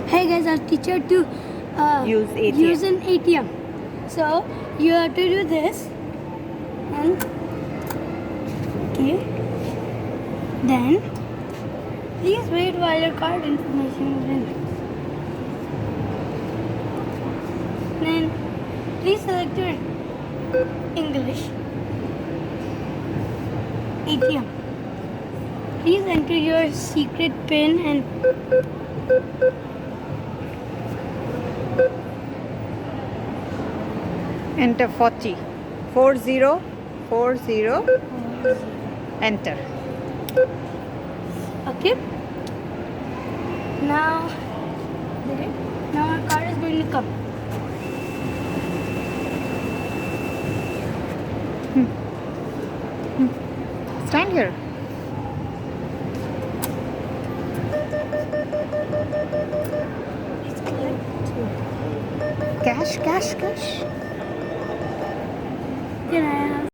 Hey guys, I'll teach you to Use ATM. use an ATM. So you have to do this, and okay, then please wait while your card information is in. Then please select your English ATM. Please enter your secret PIN and Enter 40. 4040. Enter. okay. Now, okay. Now our card is going to come. Stand here. It's clear. Cash. Can I